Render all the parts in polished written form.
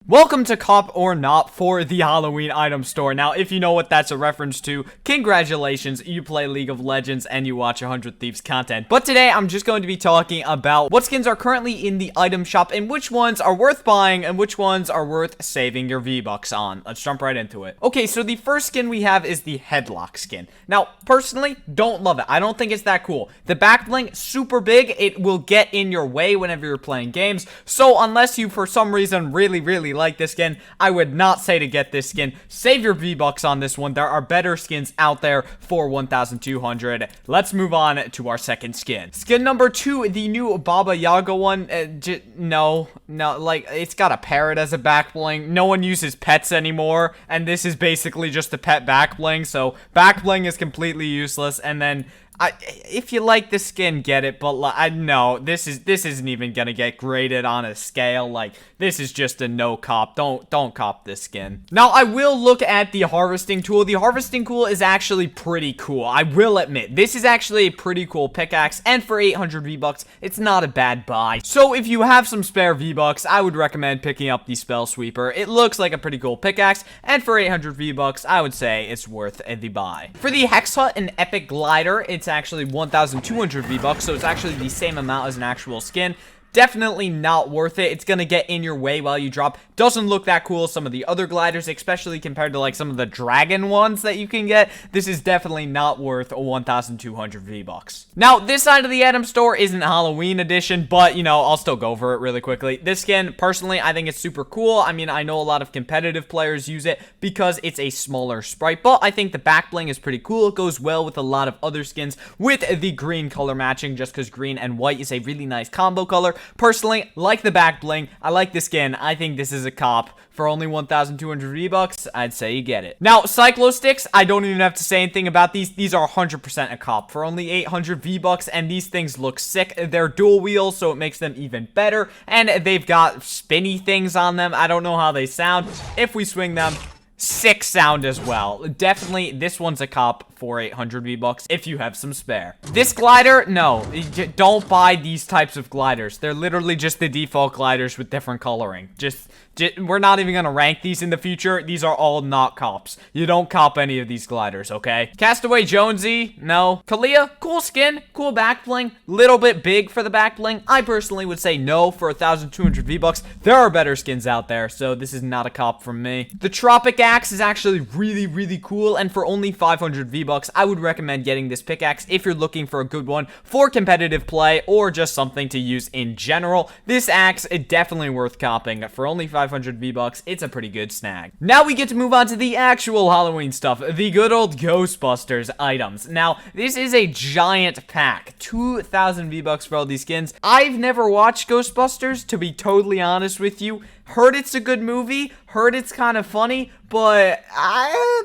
Welcome to Cop or Not for the Halloween item store. Now, if you know what that's a reference to, congratulations, you play League of Legends and you watch 100 Thieves content. But today, I'm just going to be talking about what skins are currently in the item shop and which ones are worth buying and which ones are worth saving your V-Bucks on. Let's jump right into it. Okay, so the first skin we have is the Headlock skin. Now, personally, don't love it. I don't think it's that cool. The back bling, super big. It will get in your way whenever you're playing games. So, unless you, for some reason, really like this skin, I would not say to get this skin. Save your V-Bucks on this one. There are better skins out there for 1,200. Let's move on to our second skin. Skin number 2, the new Baba Yaga one. No, like, it's got a parrot as a back bling. No one uses pets anymore, and this is basically just a pet back bling, so back bling is completely useless. And then if you like the skin, get it, but no, this isn't even gonna get graded on a scale. Like, this is just a no cop. Don't cop this skin. Now, I will look at the harvesting tool. The harvesting tool is actually pretty cool. I will admit, this is actually a pretty cool pickaxe, and for 800 V-Bucks, it's not a bad buy. So, if you have some spare V-Bucks, I would recommend picking up the Spell Sweeper. It looks like a pretty cool pickaxe, and for 800 V-Bucks, I would say it's worth the buy. For the Hex Hut and Epic Glider, it's actually 1,200 V-Bucks, so it's actually the same amount as an actual skin. Definitely not worth it. It's gonna get in your way while you drop. Doesn't look that cool as some of the other gliders, especially compared to like some of the dragon ones that you can get. This is definitely not worth 1,200 V-Bucks. Now, this side of the item store isn't Halloween edition, but you know, I'll still go over it really quickly. This skin, personally, I think it's super cool. I mean, I know a lot of competitive players use it because it's a smaller sprite, but I think the back bling is pretty cool. It goes well with a lot of other skins with the green color matching, just because green and white is a really nice combo color. Personally, like the back bling, I like the skin. I think this is a cop. For only 1,200 V-Bucks, I'd say you get it. Now, Cyclo Sticks, I don't even have to say anything about these. These are 100% a cop. For only 800 V-Bucks, and these things look sick. They're dual wheel, so it makes them even better. And they've got spinny things on them. I don't know how they sound. If we swing them, sick sound as well. Definitely, this one's a cop for 800 V-Bucks if you have some spare. This glider, no, don't buy these types of gliders. They're literally just the default gliders with different coloring. We're not even gonna rank these in the future. These are all not cops. You don't cop any of these gliders, okay? Castaway Jonesy, no. Kalia, cool skin, cool back bling, little bit big for the back bling. I personally would say no for 1,200 V-Bucks. There are better skins out there, so this is not a cop from me. The Tropic Axe is actually really cool, and for only 500 V-Bucks, I would recommend getting this pickaxe if you're looking for a good one for competitive play or just something to use in general. This axe is definitely worth copping. For only 500 V-Bucks, it's a pretty good snag. Now we get to move on to the actual Halloween stuff, the good old Ghostbusters items. Now, this is a giant pack, 2,000 V-Bucks for all these skins. I've never watched Ghostbusters, to be totally honest with you. Heard it's a good movie, heard it's kind of funny, but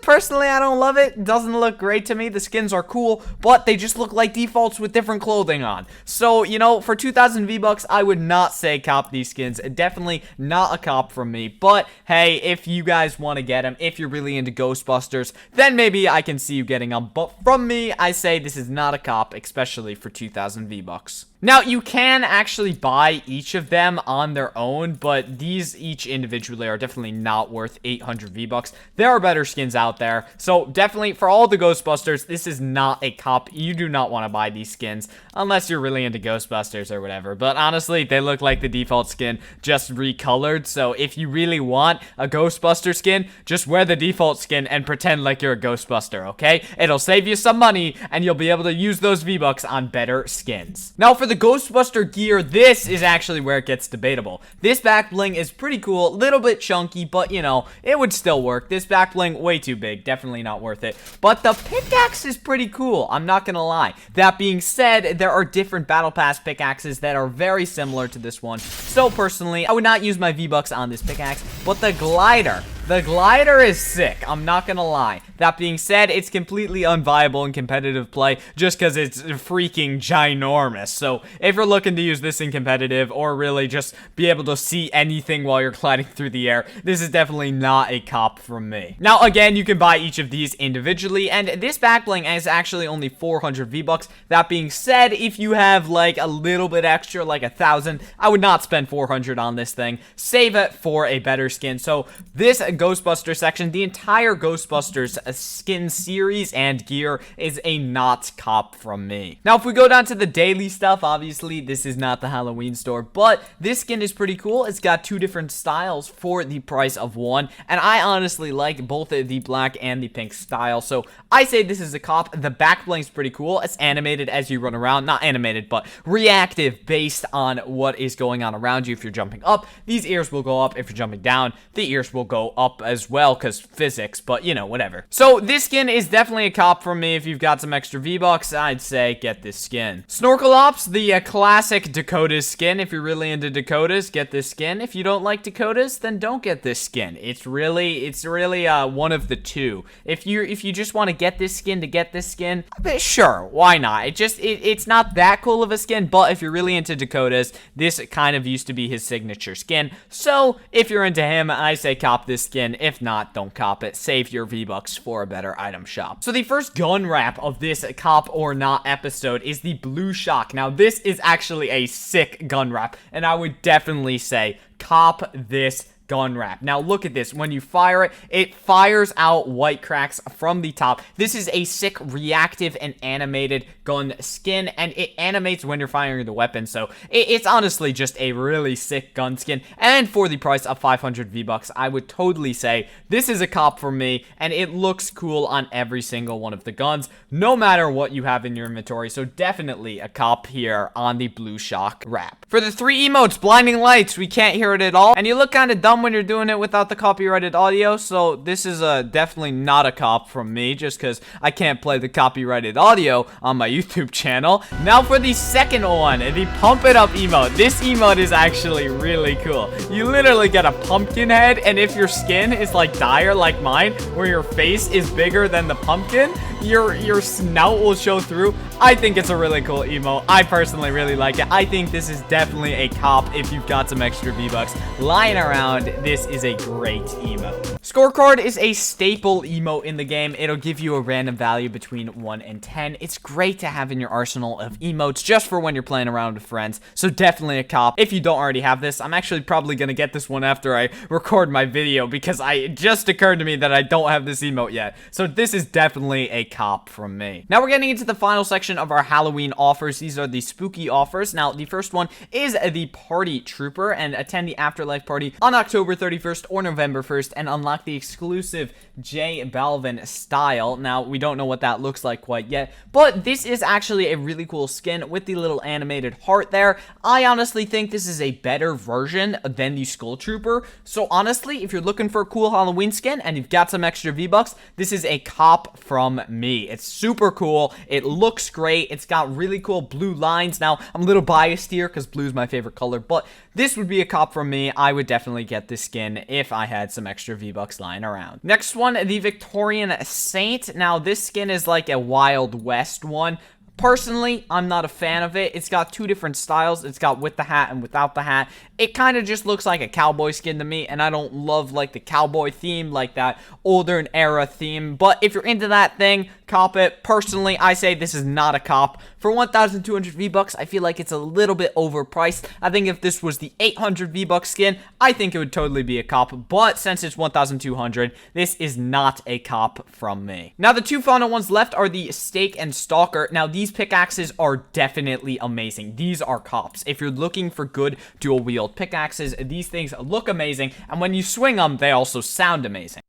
personally, I don't love it. Doesn't look great to me. The skins are cool, but they just look like defaults with different clothing on. So, you know, for 2,000 V-Bucks, I would not say cop these skins. Definitely not a cop from me. But, hey, if you guys want to get them, if you're really into Ghostbusters, then maybe I can see you getting them. But from me, I say this is not a cop, especially for 2,000 V-Bucks. Now, you can actually buy each of them on their own, but these each individually are definitely not worth 800 V-Bucks. There are better skins out there, so definitely for all the Ghostbusters, this is not a cop. You do not want to buy these skins unless you're really into Ghostbusters or whatever, but honestly, they look like the default skin, just recolored, so if you really want a Ghostbuster skin, just wear the default skin and pretend like you're a Ghostbuster, okay? It'll save you some money, and you'll be able to use those V-Bucks on better skins. Now, for the Ghostbuster gear, this is actually where it gets debatable. This back bling is pretty cool, little bit chunky, but you know, it would still work. This back bling, way too big, definitely not worth it. But the pickaxe is pretty cool, I'm not gonna lie. That being said, there are different Battle Pass pickaxes that are very similar to this one. So personally, I would not use my V-Bucks on this pickaxe, but the glider, The glider is sick, I'm not gonna lie. That being said, it's completely unviable in competitive play just because it's freaking ginormous. So if you're looking to use this in competitive or really just be able to see anything while you're gliding through the air, this is definitely not a cop from me. Now again, you can buy each of these individually, and this back bling is actually only 400 V-Bucks. That being said, if you have like a little bit extra, like 1,000, I would not spend 400 on this thing. Save it for a better skin. So this Ghostbusters section, the entire Ghostbusters skin series and gear is a not cop from me. Now if we go down to the daily stuff, obviously this is not the Halloween store, but this skin is pretty cool. It's got two different styles for the price of one, and I honestly like both the black and the pink style, so I say this is a cop. The back bling's pretty cool. It's animated as you run around, not animated but reactive based on what is going on around you. If you're jumping up, these ears will go up. If you're jumping down, the ears will go up as well because physics, but you know, whatever. So this skin is definitely a cop from me. If you've got some extra V-Bucks, I'd say get this skin. Snorkel Ops, the classic Dakotas skin. If you're really into Dakotas, get this skin. If you don't like Dakotas, then don't get this skin. It's really one of the two. If you just want to get this skin to get this skin, sure, why not? It's not that cool of a skin, but if you're really into Dakotas, this kind of used to be his signature skin. So if you're into him, I say cop this skin. If not, don't cop it. Save your V-Bucks for a better item shop. So the first gun wrap of this cop or not episode is the Blue Shock. Now this is actually a sick gun wrap, and I would definitely say cop this gun wrap. Now look at this. When you fire it, it fires out white cracks from the top. This is a sick reactive and animated gun skin, and it animates when you're firing the weapon, so it's honestly just a really sick gun skin. And for the price of 500 V-Bucks, I would totally say this is a cop for me, and it looks cool on every single one of the guns, no matter what you have in your inventory. So definitely a cop here on the Blue Shock wrap. For the 3 emotes, blinding lights, we can't hear it at all, and you look kind of dumb when you're doing it without the copyrighted audio, so this is definitely not a cop from me, just because I can't play the copyrighted audio on my YouTube channel. Now for the second one, the pump it up emote. This emote is actually really cool. You literally get a pumpkin head, and if your skin is like dire like mine, where your face is bigger than the pumpkin, your snout will show through. I think it's a really cool emote. I personally really like it. I think this is definitely a cop if you've got some extra V-Bucks lying around. This is a great emote. Scorecard is a staple emote in the game. It'll give you a random value between 1 and 10. It's great to have in your arsenal of emotes just for when you're playing around with friends. So definitely a cop. If you don't already have this, I'm actually probably gonna get this one after I record my video, because it just occurred to me that I don't have this emote yet. So this is definitely a cop from me. Now we're getting into the final section of our Halloween offers. These are the spooky offers. Now the first one is the Party Trooper, and attend the Afterlife party on October 31st or November 1st and unlock the exclusive J Balvin style. Now we don't know what that looks like quite yet, but this is actually a really cool skin with the little animated heart there. I honestly think this is a better version than the Skull Trooper. So honestly, if you're looking for a cool Halloween skin and you've got some extra V-Bucks, this is a cop from me. It's super cool. It looks great. It's got really cool blue lines. Now I'm a little biased here because blue is my favorite color, but this would be a cop from me. I would definitely get this skin if I had some extra V-Bucks lying around. Next one, the Victorian Saint. Now this skin is like a Wild West one. Personally, I'm not a fan of it. It's got two different styles. It's got with the hat and without the hat. It kind of just looks like a cowboy skin to me, and I don't love like the cowboy theme, like that older era theme. But if you're into that thing, cop it. Personally, I say this is not a cop. For 1,200 V-Bucks, I feel like it's a little bit overpriced. I think if this was the 800 V-Bucks skin, I think it would totally be a cop. But since it's 1,200, this is not a cop from me. Now the two final ones left are the Stake and Stalker. Now these pickaxes are definitely amazing. These are cops. If you're looking for good dual wield pickaxes, these things look amazing, and when you swing them, they also sound amazing.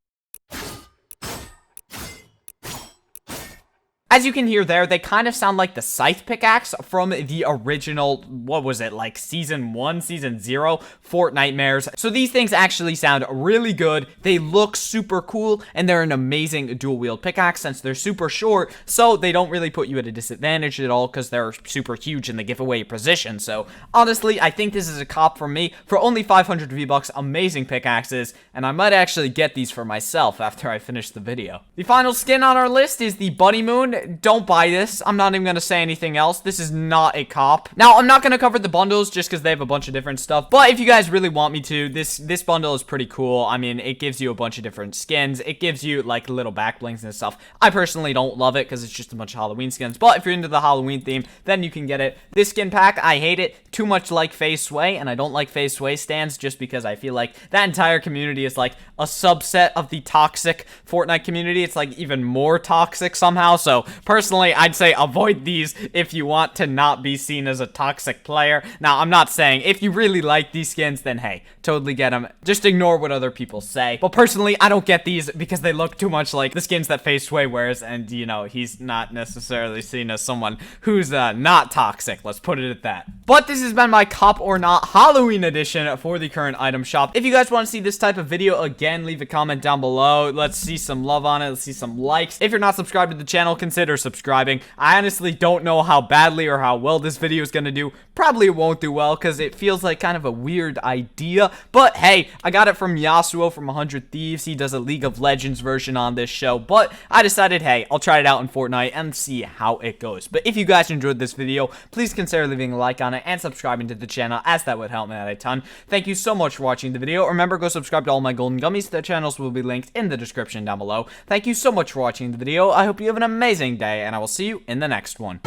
As you can hear there, they kind of sound like the scythe pickaxe from the original, what was it, like season 1, season 0 Fortnitemares. So these things actually sound really good. They look super cool, and they're an amazing dual wield pickaxe since they're super short, so they don't really put you at a disadvantage at all because they're super huge and they give away your position. So honestly, I think this is a cop from me. For only 500 V-Bucks, amazing pickaxes, and I might actually get these for myself after I finish the video. The final skin on our list is the Bunny Moon. Don't buy this. I'm not even going to say anything else. This is not a cop. Now, I'm not going to cover the bundles just because they have a bunch of different stuff, but if you guys really want me to, this bundle is pretty cool. I mean, it gives you a bunch of different skins. It gives you, like, little back blings and stuff. I personally don't love it because it's just a bunch of Halloween skins, but if you're into the Halloween theme, then you can get it. This skin pack, I hate it. Too much like Phase Sway, and I don't like Phase Sway stands just because I feel like that entire community is, like, a subset of the toxic Fortnite community. It's, like, even more toxic somehow, so personally, I'd say avoid these if you want to not be seen as a toxic player. Now, I'm not saying if you really like these skins, then hey, totally get them. Just ignore what other people say. But personally, I don't get these because they look too much like the skins that Phase Sway wears, and, you know, he's not necessarily seen as someone who's not toxic. Let's put it at that. But this has been my Cop or Not Halloween edition for the current item shop. If you guys want to see this type of video again, leave a comment down below. Let's see some love on it. Let's see some likes. If you're not subscribed to the channel, consider subscribing. I honestly don't know how badly or how well this video is going to do. Probably it won't do well because it feels like kind of a weird idea. But hey, I got it from Yassuo from 100 Thieves. He does a League of Legends version on this show. But I decided, hey, I'll try it out in Fortnite and see how it goes. But if you guys enjoyed this video, please consider leaving a like on it and subscribing to the channel, as that would help me out a ton. Thank you so much for watching the video. Remember, go subscribe to all my golden gummies. Their channels will be linked in the description down below. Thank you so much for watching the video. I hope you have an amazing day, and I will see you in the next one.